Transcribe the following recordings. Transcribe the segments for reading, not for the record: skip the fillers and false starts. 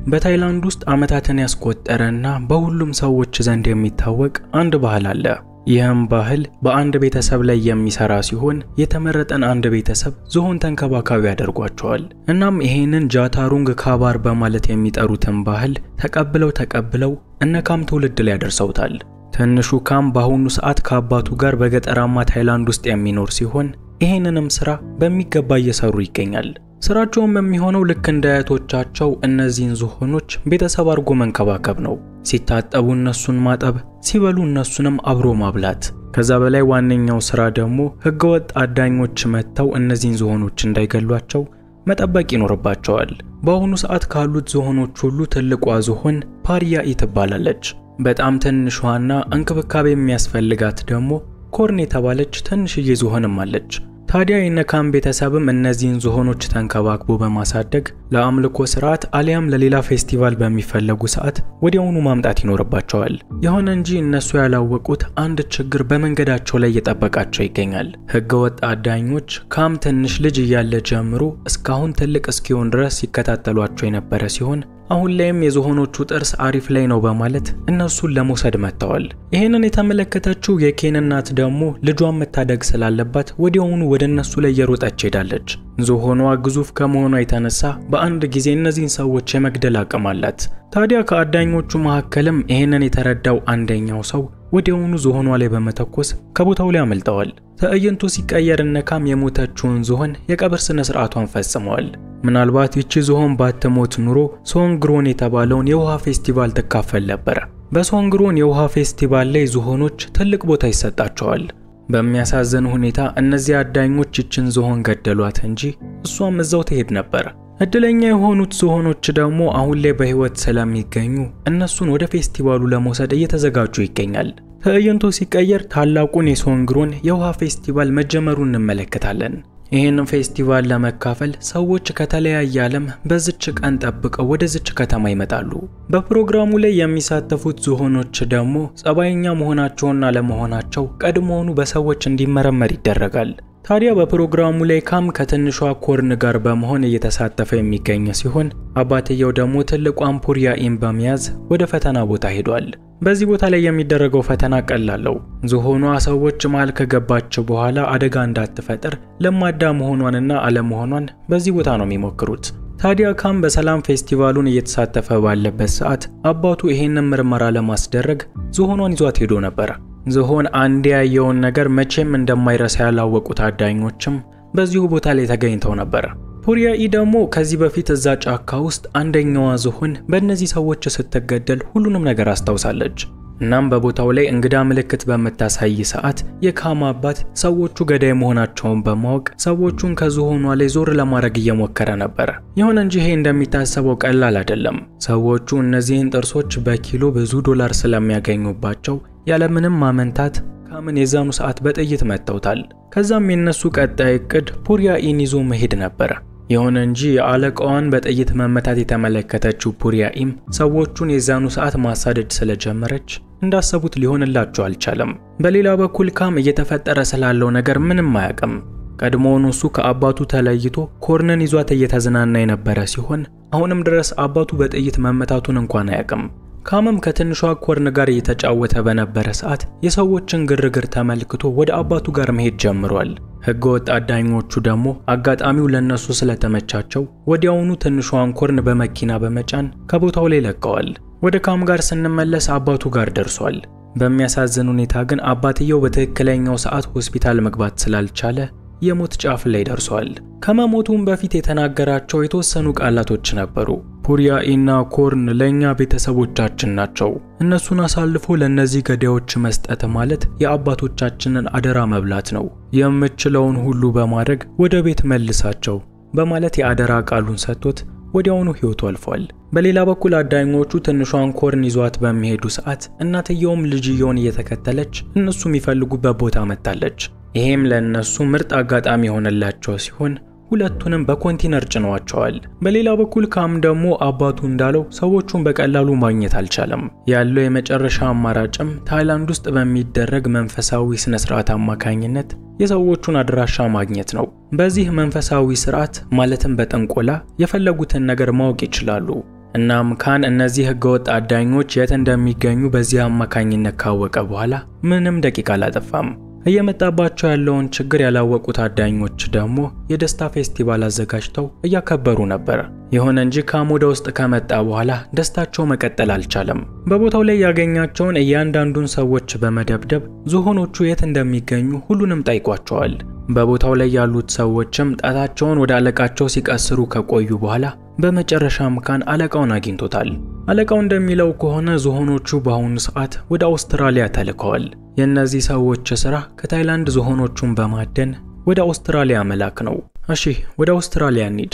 በታይላንድ ውስጥ ዓመታትን ያስቆጠረና በሁሉም ሰዎች ዘንድ የሚታወቅ አንድ ባህል አለ። ይህም ባህል በአንድ ቤተሰብ ላይ የሚሰራ ሲሆን የተመረጠን አንድ ቤተሰብ ዝሆን ተንከባካቢ ያደርጓቸዋል። እናም ይሄንን ጃታሩንግ ካባር በማለት የሚጠሩትን ባህል ተቀብለው እነካም ትውልድ ላይ ያደርሰውታል። ትንሹ ካም በአሁኑ ሰዓት ከአባቱ ጋር በገጠራማ ታይላንድ ውስጥ የሚኖር ሲሆን ይሄንንም ስራ በሚገባ እየሰሩ ይገኛል። ስራቸውም የሚሆነው ልክ እንደ አያቶቻቸው እነዚህን ዝሆኖች ቤተሰብ አድርጎ መንከባከብ ነው። ሲታጠቡ እነሱን ማጠብ፣ ሲበሉ እነሱንም አብሮ ማብላት። ከዛ በላይ ዋነኛው ስራ ደግሞ ህገወጥ አዳኞች መጥተው እነዚህን ዝሆኖች እንዳይገሏቸው መጠበቅ ይኖርባቸዋል። በአሁኑ ሰዓት ካሉት ዝሆኖች ሁሉ ትልቋ ዝሆን ፓሪያኢ ትባላለች። በጣም ትንሿና እንክብካቤ የሚያስፈልጋት ደግሞ ኮርን የተባለች ትንሽዬ ዝሆንም አለች። ታዲያ የነካም ቤተሰብም እነዚህን ዝሆኖች ተንከባክቦ በማሳደግ ለአምልኮ ስርዓት አሊያም ለሌላ ፌስቲቫል በሚፈለጉ ሰዓት ወዲያውኑ ማምጣት ይኖርባቸዋል። ይሁን እንጂ እነሱ ያላወቁት አንድ ችግር በመንገዳቸው ላይ እየጠበቃቸው ይገኛል። ህገወጥ አዳኞች ካም ትንሽ ልጅ እያለ ጀምሮ እስካሁን ትልቅ እስኪሆን ድረስ ሲከታተሏቸው የነበረ ሲሆን አሁን ላይም የዝሆኖቹ ጥርስ አሪፍ ላይ ነው በማለት እነሱን ለመውሰድ መጥተዋል። ይሄንን የተመለከተችው የኬን እናት ደግሞ ልጇን መታደግ ስላለባት ወዲያውኑ ወደ እነሱ ላይ እየሮጠች ሄዳለች። ዝሆኗ ግዙፍ ከመሆኗ የተነሳ በአንድ ጊዜ እነዚህን ሰዎች የመግደል አቅም አላት። ታዲያ ከአዳኞቹ መካከልም ይሄንን የተረዳው አንደኛው ሰው ወዲያውኑ ዝሆኗ ላይ በመተኮስ ከቦታው ላይ አመልጠዋል። ትዕይንቱ ሲቀየር እነካም የሞተችውን ዝሆን የቀብር ስነ ስርዓቷን ፈጽመዋል። ምናልባት ይቺ ዝሆን ባትሞት ኑሮ ሶንግሮን የተባለውን የውሃ ፌስቲቫል ትካፈል ነበር። በሶንግሮን የውሃ ፌስቲቫል ላይ ዝሆኖች ትልቅ ቦታ ይሰጣቸዋል። በሚያሳዝን ሁኔታ እነዚህ አዳኞች ይችን ዝሆን ገደሏት እንጂ እሷም እዛው ትሄድ ነበር። እድለኛ የሆኑት ዝሆኖች ደግሞ አሁን ላይ በህይወት ስለሚገኙ እነሱን ወደ ፌስቲቫሉ ለመውሰድ እየተዘጋጁ ይገኛል። ትዕይንቱ ሲቀየር ታላቁን የሶንግሮን የውሃ ፌስቲቫል መጀመሩን እንመለከታለን። ይህንን ፌስቲቫል ለመካፈል ሰዎች ከተለያየ ዓለም በዝች ቀን ጠብቀው ወደዝች ከተማ ይመጣሉ። በፕሮግራሙ ላይ የሚሳተፉት ዝሆኖች ደግሞ ጸባይኛ መሆናቸውና አለመሆናቸው ቀድሞውኑ በሰዎች እንዲመረመር ይደረጋል። ታዲያ በፕሮግራሙ ላይ ካም ከትንሿ ኮርን ጋር በመሆን እየተሳተፈ የሚገኝ ሲሆን አባትየው ደግሞ ትልቋን ፓሪያኢን በመያዝ ወደ ፈተና ቦታ ሄዷል። በዚህ ቦታ ላይ የሚደረገው ፈተና ቀላለው። ዝሆኗ ሰዎች መሃል ከገባች በኋላ አደጋ እንዳትፈጠር ለማዳ መሆኗንና አለመሆኗን በዚህ ቦታ ነው የሚሞክሩት። ታዲያ ካም በሰላም ፌስቲቫሉን እየተሳተፈ ባለበት ሰዓት አባቱ ይሄንን ምርመራ ለማስደረግ ዝሆኗን ይዟት ሄዶ ነበር። ዝሆን አንድ ያየውን ነገር መቼም እንደማይረሳ ያላወቁት አዳኞችም በዚሁ ቦታ ላይ ተገኝተው ነበር። ፓሪያኢ ደግሞ ከዚህ በፊት እዛ ጫካ ውስጥ አንደኛዋ ዝሆን በእነዚህ ሰዎች ስትገደል ሁሉንም ነገር አስታውሳለች። እናም በቦታው ላይ እንግዳ ምልክት በመታሳይ ሰዓት የካም አባት ሰዎቹ ገዳይ መሆናቸውን በማወቅ ሰዎቹን ከዝሆኗ ላይ ዞር ለማድረግ እየሞከረ ነበር። ይሁን እንጂ ይሄ እንደሚታሰበው ቀላል አይደለም። ሰዎቹ እነዚህን ጥርሶች በኪሎ ብዙ ዶላር ስለሚያገኙባቸው ያለምንም ማመንታት ካምን የዛኑ ሰዓት በጥይት መተውታል። ከዛም የነሱ ቀጣይ እቅድ ፓሪያኢን ይዞ መሄድ ነበር። ይሁን እንጂ አለቃዋን በጥይት መመታት የተመለከተችው ፓሪያኢም ሰዎቹን የዛኑ ሰዓት ማሳደድ ስለጀመረች እንዳሰቡት ሊሆንላቸው አልቻለም። በሌላ በኩል ካም እየተፈጠረ ስላለው ነገር ምንም አያውቅም። ቀድሞውኑ እሱ ከአባቱ ተለይቶ ኮርንን ይዟት እየተዝናና የነበረ ሲሆን አሁንም ድረስ አባቱ በጥይት መመታቱን እንኳን አያውቅም። ካምም ከትንሿ ኮርን ጋር እየተጫወተ በነበረ ሰዓት የሰዎችን ግርግር ተመልክቶ ወደ አባቱ ጋር መሄድ ጀምሯል። ህገወጥ አዳኞቹ ደግሞ አጋጣሚው ለነሱ ስለተመቻቸው ወዲያውኑ ትንሿን ኮርን በመኪና በመጫን ከቦታው ላይ ለቀዋል። ወደ ካም ጋር ስንመለስ አባቱ ጋር ደርሷል። በሚያሳዝን ሁኔታ ግን አባትየው በትክክለኛው ሰዓት ሆስፒታል መግባት ስላልቻለ የሞት ጫፍ ላይ ደርሷል። ከመሞቱም በፊት የተናገራቸው የተወሰኑ ቃላቶች ነበሩ። ፓሪያኢና ኮርን ለኛ ቤተሰቦቻችን ናቸው። እነሱን አሳልፎ ለነዚህ ገዳዮች መስጠት ማለት የአባቶቻችንን አደራ መብላት ነው። የምችለውን ሁሉ በማድረግ ወደ ቤት መልሳቸው በማለት የአደራ ቃሉን ሰጥቶት ወዲያውኑ ህይወቱ አልፏል። በሌላ በኩል አዳኞቹ ትንሿን ኮርን ይዟት በሚሄዱ ሰዓት እናትየውም ልጅየውን እየተከተለች እነሱ የሚፈልጉበት ቦታ መጣለች። ይሄም ለነሱ ምርጥ አጋጣሚ ሆነላቸው ሲሆን ሁለቱንም በኮንቴነር ጭነዋቸዋል። በሌላ በኩል ካም ደግሞ አባቱ እንዳለው ሰዎቹን በቀላሉ ማግኘት አልቻለም። ያለው የመጨረሻ አማራጭም ታይላንድ ውስጥ በሚደረግ መንፈሳዊ ስነ ስርዓት አማካኝነት የሰዎቹን አድራሻ ማግኘት ነው። በዚህ መንፈሳዊ ስርዓት ማለትም በጠንቆላ የፈለጉትን ነገር ማወቅ ይችላሉ። እናም ካን እነዚህ ህገወጥ አዳኞች የት እንደሚገኙ በዚህ አማካኝነት ካወቀ በኋላ ምንም ደቂቃ አላጠፋም። እየመጣባቸው ያለውን ችግር ያላወቁት አዳኞች ደግሞ የደስታ ፌስቲቫል አዘጋጅተው እያከበሩ ነበር። ይሁን እንጂ ካም ወደ ውስጥ ከመጣ በኋላ ደስታቸው መቀጠል አልቻለም። በቦታው ላይ ያገኛቸውን እያንዳንዱን ሰዎች በመደብደብ ዝሆኖቹ የት እንደሚገኙ ሁሉንም ጠይቋቸዋል። በቦታው ላይ ያሉት ሰዎችም ጣታቸውን ወደ አለቃቸው ሲቀስሩ ከቆዩ በኋላ በመጨረሻም ካን አለቃውን አግኝቶታል። አለቃው እንደሚለው ከሆነ ዝሆኖቹ በአሁኑ ሰዓት ወደ አውስትራሊያ ተልከዋል። የእነዚህ ሰዎች ስራ ከታይላንድ ዝሆኖቹን በማደን ወደ አውስትራሊያ መላክ ነው። እሺ ወደ አውስትራሊያ እንሂድ።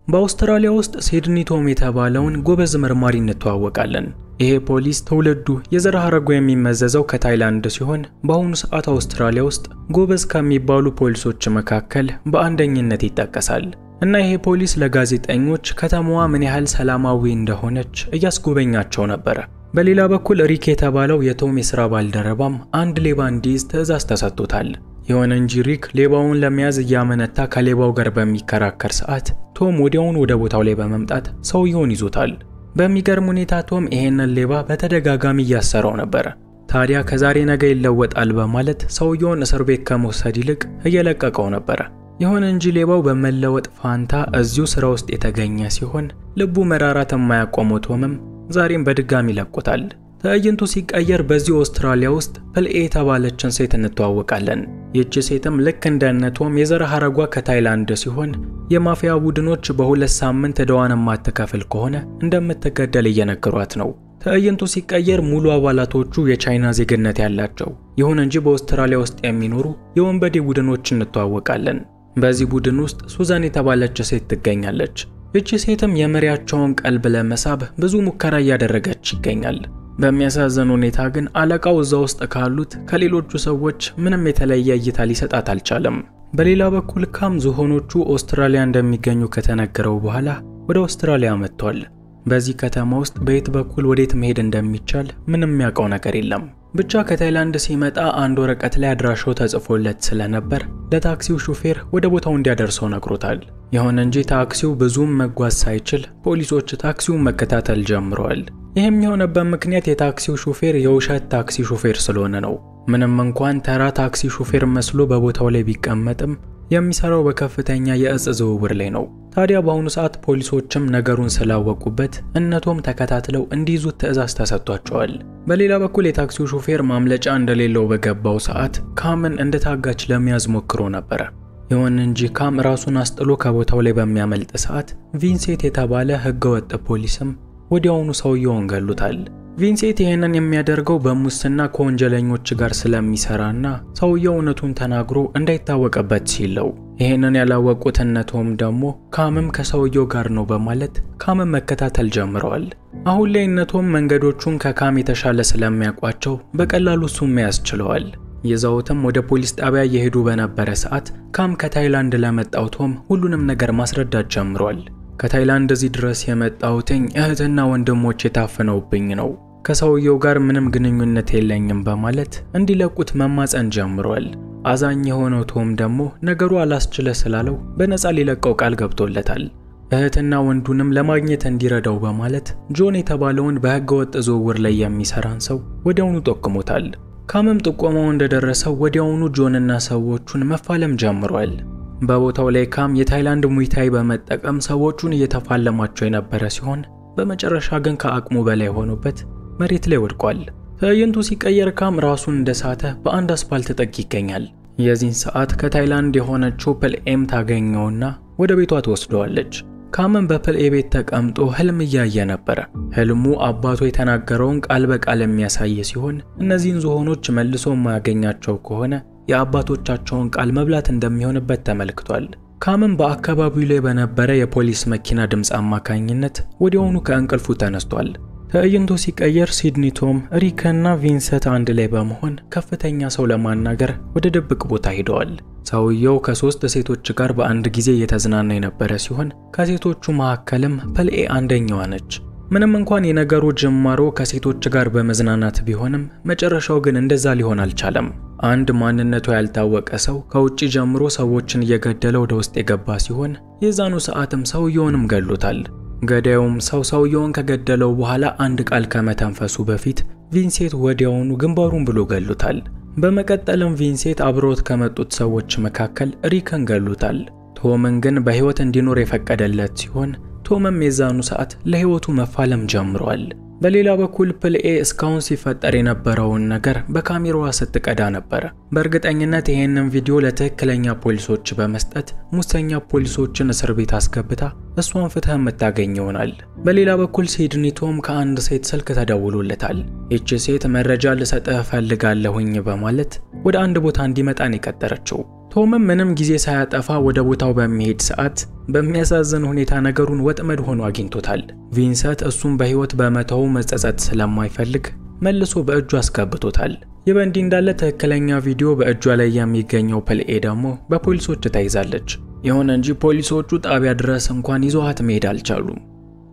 በአውስትራሊያ ውስጥ ሲድኒ ቶም የተባለውን ጎበዝ መርማሪ እንተዋወቃለን። ይሄ ፖሊስ ትውልዱ የዘር ሐረጉ የሚመዘዘው ከታይላንድ ሲሆን በአሁኑ ሰዓት አውስትራሊያ ውስጥ ጎበዝ ከሚባሉ ፖሊሶች መካከል በአንደኝነት ይጠቀሳል። እና ይሄ ፖሊስ ለጋዜጠኞች ከተማዋ ምን ያህል ሰላማዊ እንደሆነች እያስጎበኛቸው ነበር። በሌላ በኩል ሪክ የተባለው የቶም የሥራ ባልደረባም አንድ ሌባ እንዲይዝ ትዕዛዝ ተሰጥቶታል። ይሁን እንጂ ሪክ ሌባውን ለመያዝ እያመነታ ከሌባው ጋር በሚከራከር ሰዓት ቶም ወዲያውኑ ወደ ቦታው ላይ በመምጣት ሰውየውን ይዞታል። በሚገርም ሁኔታ ቶም ይሄንን ሌባ በተደጋጋሚ እያሰረው ነበር። ታዲያ ከዛሬ ነገ ይለወጣል በማለት ሰውየውን እስር ቤት ከመውሰድ ይልቅ እየለቀቀው ነበር። ይሁን እንጂ ሌባው በመለወጥ ፋንታ እዚሁ ስራ ውስጥ የተገኘ ሲሆን ልቡ መራራት የማያቆመው ቶምም ዛሬም በድጋሚ ለቆታል። ትዕይንቱ ሲቀየር በዚህ አውስትራሊያ ውስጥ ፕልኤ የተባለችን ሴት እንተዋወቃለን። ይህች ሴትም ልክ እንደ ቶም የዘር ሐረጓ ከታይላንድ ሲሆን የማፊያ ቡድኖች በ2 ሳምንት ዕዳዋን የማትከፍል ከሆነ እንደምትገደል እየነገሯት ነው። ትዕይንቱ ሲቀየር ሙሉ አባላቶቹ የቻይና ዜግነት ያላቸው፣ ይሁን እንጂ በአውስትራሊያ ውስጥ የሚኖሩ የወንበዴ ቡድኖች እንተዋወቃለን። በዚህ ቡድን ውስጥ ሱዛን የተባለች ሴት ትገኛለች። እቺ ሴትም የመሪያቸውን ቀልብ ለመሳብ ብዙ ሙከራ እያደረገች ይገኛል። በሚያሳዝን ሁኔታ ግን አለቃው እዛ ውስጥ ካሉት ከሌሎቹ ሰዎች ምንም የተለየ እይታ ሊሰጣት አልቻለም። በሌላ በኩል ካም ዝሆኖቹ አውስትራሊያ እንደሚገኙ ከተነገረው በኋላ ወደ አውስትራሊያ መጥቷል። በዚህ ከተማ ውስጥ በየት በኩል ወዴት መሄድ እንደሚቻል ምንም የሚያውቀው ነገር የለም። ብቻ ከታይላንድ ሲመጣ አንድ ወረቀት ላይ አድራሻው ተጽፎለት ስለነበር ለታክሲው ሹፌር ወደ ቦታው እንዲያደርሰው ነግሮታል። ይሁን እንጂ ታክሲው ብዙም መጓዝ ሳይችል ፖሊሶች ታክሲውን መከታተል ጀምረዋል። ይህም የሆነበት ምክንያት የታክሲው ሹፌር የውሸት ታክሲ ሹፌር ስለሆነ ነው። ምንም እንኳን ተራ ታክሲ ሹፌር መስሎ በቦታው ላይ ቢቀመጥም የሚሰራው በከፍተኛ የእጽ ዝውውር ላይ ነው። ታዲያ በአሁኑ ሰዓት ፖሊሶችም ነገሩን ስላወቁበት እነቶም ተከታትለው እንዲይዙት ትዕዛዝ ተሰጥቷቸዋል። በሌላ በኩል የታክሲው ሹፌር ማምለጫ እንደሌለው በገባው ሰዓት ካምን እንደታጋች ለመያዝ ሞክሮ ነበር። ይሁን እንጂ ካም ራሱን አስጥሎ ከቦታው ላይ በሚያመልጥ ሰዓት ቪንሴንት የተባለ ህገወጥ ፖሊስም ወዲያውኑ ሰውየውን ገሉታል። ቪንሴንት ይሄንን የሚያደርገው በሙስና ከወንጀለኞች ጋር ስለሚሰራና ሰውየው እውነቱን ተናግሮ እንዳይታወቅበት ሲለው፣ ይሄንን ያላወቁት እነቶም ደግሞ ካምም ከሰውየው ጋር ነው በማለት ካምን መከታተል ጀምረዋል። አሁን ላይ እነቶም መንገዶቹን ከካም የተሻለ ስለሚያውቋቸው በቀላሉ እሱን መያዝ ችለዋል። ይዘውትም ወደ ፖሊስ ጣቢያ እየሄዱ በነበረ ሰዓት ካም ከታይላንድ ለመጣው ቶም ሁሉንም ነገር ማስረዳት ጀምሯል። ከታይላንድ እዚህ ድረስ የመጣሁትኝ እህትና ወንድሞች የታፈነውብኝ ነው፣ ከሰውየው ጋር ምንም ግንኙነት የለኝም በማለት እንዲለቁት መማጸን ጀምሯል። አዛኝ የሆነው ቶም ደግሞ ነገሩ አላስችለ ስላለው በነፃ ሊለቀው ቃል ገብቶለታል። እህትና ወንዱንም ለማግኘት እንዲረዳው በማለት ጆን የተባለውን በህገወጥ ዝውውር ላይ የሚሰራን ሰው ወዲያውኑ ጠቁሞታል። ካምም ጥቆማው እንደደረሰው ወዲያውኑ ጆንና ሰዎቹን መፋለም ጀምሯል። በቦታው ላይ ካም የታይላንድ ሙይታይ በመጠቀም ሰዎቹን እየተፋለማቸው የነበረ ሲሆን በመጨረሻ ግን ከአቅሙ በላይ ሆኖበት መሬት ላይ ወድቋል። ትዕይንቱ ሲቀየር ካም ራሱን እንደሳተ በአንድ አስፓልት ጥግ ይገኛል። የዚህን ሰዓት ከታይላንድ የሆነችው ፕልኤም ታገኘውና ወደ ቤቷ ትወስደዋለች። ካምም በፕልኤ ቤት ተቀምጦ ህልም እያየ ነበር። ህልሙ አባቱ የተናገረውን ቃል በቃል የሚያሳይ ሲሆን እነዚህን ዝሆኖች መልሶ የማያገኛቸው ከሆነ የአባቶቻቸውን ቃል መብላት እንደሚሆንበት ተመልክቷል። ካምም በአካባቢው ላይ በነበረ የፖሊስ መኪና ድምጽ አማካኝነት ወዲያውኑ ከእንቅልፉ ተነስቷል። ትዕይንቱ ሲቀየር ሲድኒ ቶም፣ ሪክ እና ቪንሰንት አንድ ላይ በመሆን ከፍተኛ ሰው ለማናገር ወደ ድብቅ ቦታ ሄደዋል። ሰውየው ከ3 ሴቶች ጋር በአንድ ጊዜ እየተዝናና የነበረ ሲሆን ከሴቶቹ መካከልም ፕልኤ አንደኛዋ ነች። ምንም እንኳን የነገሩ ጅማሮ ከሴቶች ጋር በመዝናናት ቢሆንም መጨረሻው ግን እንደዛ ሊሆን አልቻለም። አንድ ማንነቱ ያልታወቀ ሰው ከውጪ ጀምሮ ሰዎችን እየገደለ ወደ ውስጥ የገባ ሲሆን የዛኑ ሰዓትም ሰውየውንም ገሎታል። ገዳዩም ሰውየውን ከገደለው በኋላ አንድ ቃል ከመተንፈሱ በፊት ቪንሴንት ወዲያውኑ ግንባሩን ብሎ ገሉታል። በመቀጠልም ቪንሴንት አብሮት ከመጡት ሰዎች መካከል ሪክን ገሉታል። ቶምን ግን በህይወት እንዲኖር የፈቀደለት ሲሆን ቶምም የዛኑ ሰዓት ለህይወቱ መፋለም ጀምሯል። በሌላ በኩል ፕልኤ እስካሁን ሲፈጠር የነበረውን ነገር በካሜራዋ ስትቀዳ ነበር። በእርግጠኝነት ይሄንን ቪዲዮ ለትክክለኛ ፖሊሶች በመስጠት ሙሰኛ ፖሊሶችን እስር ቤት አስገብታ እሷን ፍትህ የምታገኝ ይሆናል። በሌላ በኩል ሲድኒ ቶም ከአንድ ሴት ስልክ ተደውሎለታል። እቺ ሴት መረጃ ልሰጥህ ፈልጋለሁኝ በማለት ወደ አንድ ቦታ እንዲመጣን የቀጠረችው። ቶምም ምንም ጊዜ ሳያጠፋ ወደ ቦታው በሚሄድ ሰዓት በሚያሳዝን ሁኔታ ነገሩን ወጥመድ ሆኖ አግኝቶታል። ቪንሰንት እሱም በህይወት በመተው መጸጸት ስለማይፈልግ መልሶ በእጁ አስገብቶታል። ይበንዲ እንዳለ ትክክለኛ ቪዲዮ በእጇ ላይ የሚገኘው ፕልኤ ደግሞ በፖሊሶች ተይዛለች። ይሁን እንጂ ፖሊሶቹ ጣቢያ ድረስ እንኳን ይዘዋት መሄድ አልቻሉም።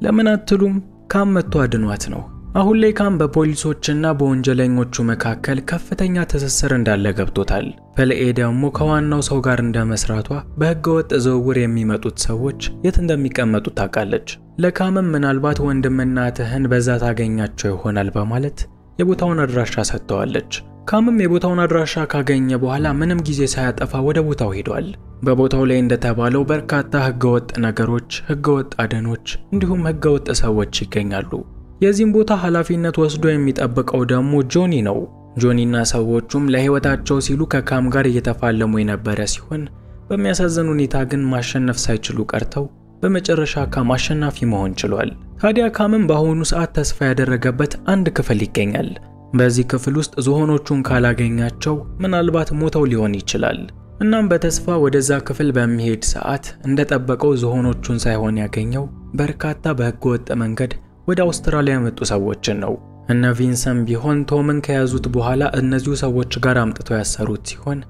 ለምን አትሉም? ካም መጥቶ አድኗት ነው። አሁን ላይ ካም በፖሊሶችና በወንጀለኞቹ መካከል ከፍተኛ ትስስር እንዳለ ገብቶታል። ፕልኤ ደግሞ ከዋናው ሰው ጋር እንደመስራቷ በህገወጥ ዝውውር የሚመጡት ሰዎች የት እንደሚቀመጡ ታውቃለች። ለካምም ምናልባት ወንድምና እህትህን በዛ ታገኛቸው ይሆናል በማለት የቦታውን አድራሻ ሰጥተዋለች። ካምም የቦታውን አድራሻ ካገኘ በኋላ ምንም ጊዜ ሳያጠፋ ወደ ቦታው ሄዷል። በቦታው ላይ እንደተባለው በርካታ ህገወጥ ነገሮች፣ ህገወጥ አደኖች እንዲሁም ህገወጥ ሰዎች ይገኛሉ። የዚህም ቦታ ኃላፊነት ወስዶ የሚጠብቀው ደግሞ ጆኒ ነው። ጆኒና ሰዎቹም ለህይወታቸው ሲሉ ከካም ጋር እየተፋለሙ የነበረ ሲሆን በሚያሳዝን ሁኔታ ግን ማሸነፍ ሳይችሉ ቀርተው በመጨረሻ ካም አሸናፊ መሆን ችሏል። ታዲያ ካምም በአሁኑ ሰዓት ተስፋ ያደረገበት አንድ ክፍል ይገኛል። በዚህ ክፍል ውስጥ ዝሆኖቹን ካላገኛቸው ምናልባት ሞተው ሊሆን ይችላል። እናም በተስፋ ወደዛ ክፍል በሚሄድ ሰዓት እንደጠበቀው ዝሆኖቹን ሳይሆን ያገኘው በርካታ በህገወጥ መንገድ ወደ አውስትራሊያ የመጡ ሰዎችን ነው። እነ ቪንሰንት ቢሆን ቶምን ከያዙት በኋላ እነዚሁ ሰዎች ጋር አምጥተው ያሰሩት ሲሆን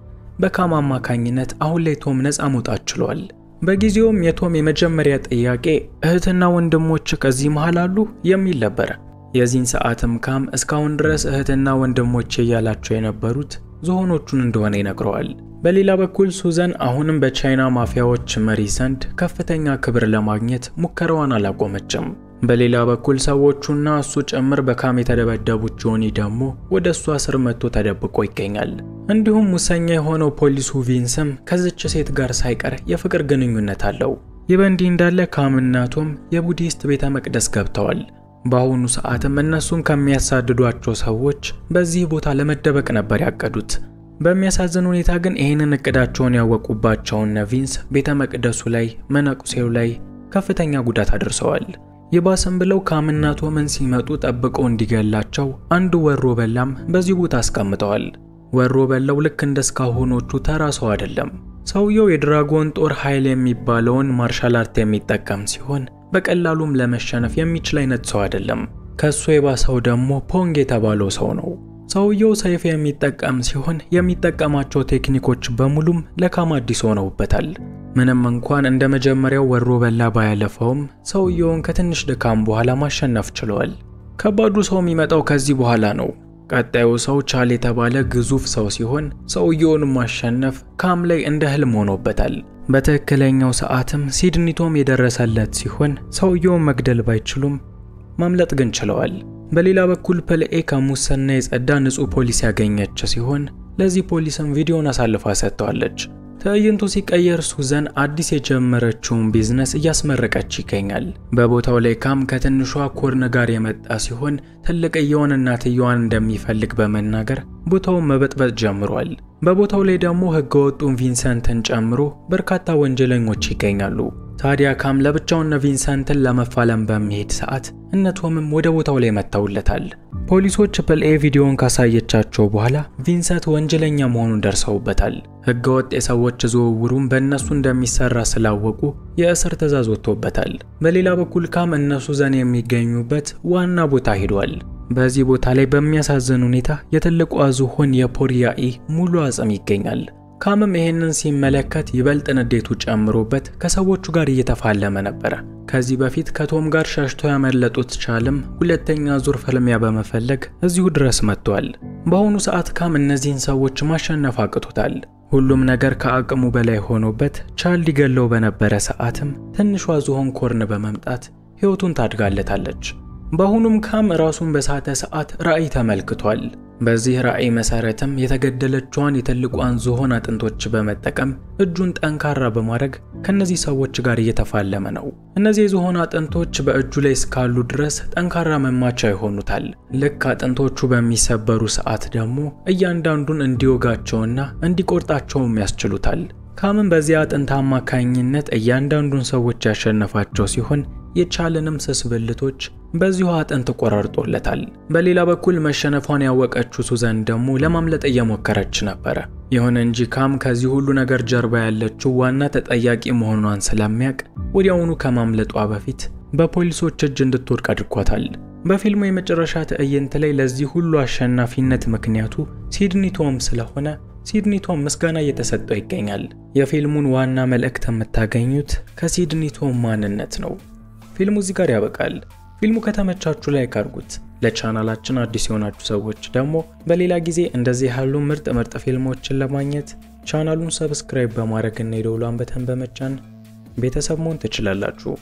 በካም አማካኝነት አሁን ላይ ቶም ነፃ መውጣት ችሏል። በጊዜውም የቶም የመጀመሪያ ጥያቄ እህትና ወንድሞች ከዚህ መሃል አሉ የሚል ነበር። የዚህን ሰዓትም ካም እስካሁን ድረስ እህትና ወንድሞች እያላቸው የነበሩት ዝሆኖቹን እንደሆነ ይነግረዋል። በሌላ በኩል ሱዛን አሁንም በቻይና ማፊያዎች መሪ ዘንድ ከፍተኛ ክብር ለማግኘት ሙከራዋን አላቆመችም። በሌላ በኩል ሰዎቹና እሱ ጭምር በካም የተደበደቡት ጆኒ ደግሞ ወደ እሷ ስር መጥቶ ተደብቆ ይገኛል። እንዲሁም ሙሰኛ የሆነው ፖሊሱ ቪንስም ከዚች ሴት ጋር ሳይቀር የፍቅር ግንኙነት አለው። ይበንዲ እንዳለ ካምና ቶም የቡዲስት ቤተ መቅደስ ገብተዋል። በአሁኑ ሰዓትም እነሱን ከሚያሳድዷቸው ሰዎች በዚህ ቦታ ለመደበቅ ነበር ያቀዱት። በሚያሳዝን ሁኔታ ግን ይህንን እቅዳቸውን ያወቁባቸውና ቪንስ ቤተ መቅደሱ ላይ መነኩሴው ላይ ከፍተኛ ጉዳት አድርሰዋል። ይባስም ብለው ካምና ቶምን ሲመጡ ጠብቀው እንዲገላቸው አንድ ወሮ በላም በዚህ ቦታ አስቀምጠዋል። ወሮ በላው ልክ እንደስካሁኖቹ ተራ ሰው አይደለም። ሰውየው የድራጎን ጦር ኃይል የሚባለውን ማርሻል አርት የሚጠቀም ሲሆን በቀላሉም ለመሸነፍ የሚችል አይነት ሰው አይደለም። ከሱ የባሰው ደግሞ ፖንግ የተባለው ሰው ነው። ሰውየው ሰይፍ የሚጠቀም ሲሆን የሚጠቀማቸው ቴክኒኮች በሙሉም ለካም አዲስ ሆነውበታል። ምንም እንኳን እንደ መጀመሪያው ወሮ በላ ባያለፈውም ሰውየውን ከትንሽ ድካም በኋላ ማሸነፍ ችሏል። ከባዱ ሰው የሚመጣው ከዚህ በኋላ ነው። ቀጣዩ ሰው ቻል የተባለ ግዙፍ ሰው ሲሆን ሰውየውን ማሸነፍ ካም ላይ እንደ ህልም ሆኖበታል። በትክክለኛው ሰዓትም ሲድኒ ቶም የደረሰለት ሲሆን ሰውየውን መግደል ባይችሉም ማምለጥ ግን ችለዋል። በሌላ በኩል ፕልኤ ከሙሰና የጸዳ ንጹህ ፖሊስ ያገኘች ሲሆን ለዚህ ፖሊስም ቪዲዮን አሳልፋ ሰጥተዋለች። ትዕይንቱ ሲቀየር ሱዛን አዲስ የጀመረችውን ቢዝነስ እያስመረቀች ይገኛል። በቦታው ላይ ካም ከትንሿ ኮርን ጋር የመጣ ሲሆን ትልቅየውን እናትየዋን እንደሚፈልግ በመናገር ቦታውን መበጥበጥ ጀምሯል። በቦታው ላይ ደግሞ ህገወጡን ቪንሰንትን ጨምሮ በርካታ ወንጀለኞች ይገኛሉ። ታዲያ ካም ለብቻውና ቪንሰንትን ለመፋለም በሚሄድ ሰዓት እነ ቶምም ወደ ቦታው ላይ መተውለታል። ፖሊሶች ፕልኤ ቪዲዮን ካሳየቻቸው በኋላ ቪንሰንት ወንጀለኛ መሆኑን ደርሰውበታል። ህገወጥ የሰዎች ዝውውሩን በእነሱ እንደሚሰራ ስላወቁ የእስር ትዕዛዝ ወጥቶበታል። በሌላ በኩል ካም እነሱ ዘን የሚገኙበት ዋና ቦታ ሄዷል። በዚህ ቦታ ላይ በሚያሳዝን ሁኔታ የትልቁ ዝሆን የፖሪያኢ ሙሉ አጽም ይገኛል። ካምም ይሄንን ሲመለከት ይበልጥ ንዴቱ ጨምሮበት ከሰዎቹ ጋር እየተፋለመ ነበር። ከዚህ በፊት ከቶም ጋር ሸሽቶ ያመለጡት ቻልም ሁለተኛ ዙር ፍልሚያ በመፈለግ እዚሁ ድረስ መጥቷል። በአሁኑ ሰዓት ካም እነዚህን ሰዎች ማሸነፍ አቅቶታል። ሁሉም ነገር ከአቅሙ በላይ ሆኖበት ቻል ሊገለው በነበረ ሰዓትም ትንሿ ዝሆን ኮርን በመምጣት ሕይወቱን ታድጋለታለች። በአሁኑም ካም ራሱን በሳተ ሰዓት ራእይ ተመልክቷል። በዚህ ራእይ መሰረትም የተገደለችዋን የትልቋን ዝሆን አጥንቶች በመጠቀም እጁን ጠንካራ በማድረግ ከነዚህ ሰዎች ጋር እየተፋለመ ነው። እነዚህ የዝሆን አጥንቶች በእጁ ላይ እስካሉ ድረስ ጠንካራ መማቻ ይሆኑታል። ልክ አጥንቶቹ በሚሰበሩ ሰዓት ደግሞ እያንዳንዱን እንዲወጋቸውና እንዲቆርጣቸውም ያስችሉታል። ካምም በዚህ አጥንት አማካኝነት እያንዳንዱን ሰዎች ያሸነፋቸው ሲሆን የቻለንም ስስ ብልቶች በዚሁ አጥንት ቆራርጦለታል። በሌላ በኩል መሸነፏን ያወቀችው ሱዛን ደግሞ ለማምለጥ እየሞከረች ነበር። ይሁን እንጂ ካም ከዚህ ሁሉ ነገር ጀርባ ያለችው ዋና ተጠያቂ መሆኗን ስለሚያውቅ ወዲያውኑ ከማምለጧ በፊት በፖሊሶች እጅ እንድትወድቅ አድርጓታል። በፊልሙ የመጨረሻ ትዕይንት ላይ ለዚህ ሁሉ አሸናፊነት ምክንያቱ ሲድኒ ቶም ስለሆነ ሲድኒ ቶም ምስጋና እየተሰጠው ይገኛል። የፊልሙን ዋና መልእክት የምታገኙት ከሲድኒ ቶም ማንነት ነው። ፊልሙ እዚህ ጋር ያበቃል። ፊልሙ ከተመቻችሁ ላይክ አድርጉት። ለቻናላችን አዲስ የሆናችሁ ሰዎች ደግሞ በሌላ ጊዜ እንደዚህ ያሉ ምርጥ ፊልሞችን ለማግኘት ቻናሉን ሰብስክራይብ በማድረግ እና የደወሉን በተን በመጫን ቤተሰብ መሆን ትችላላችሁ።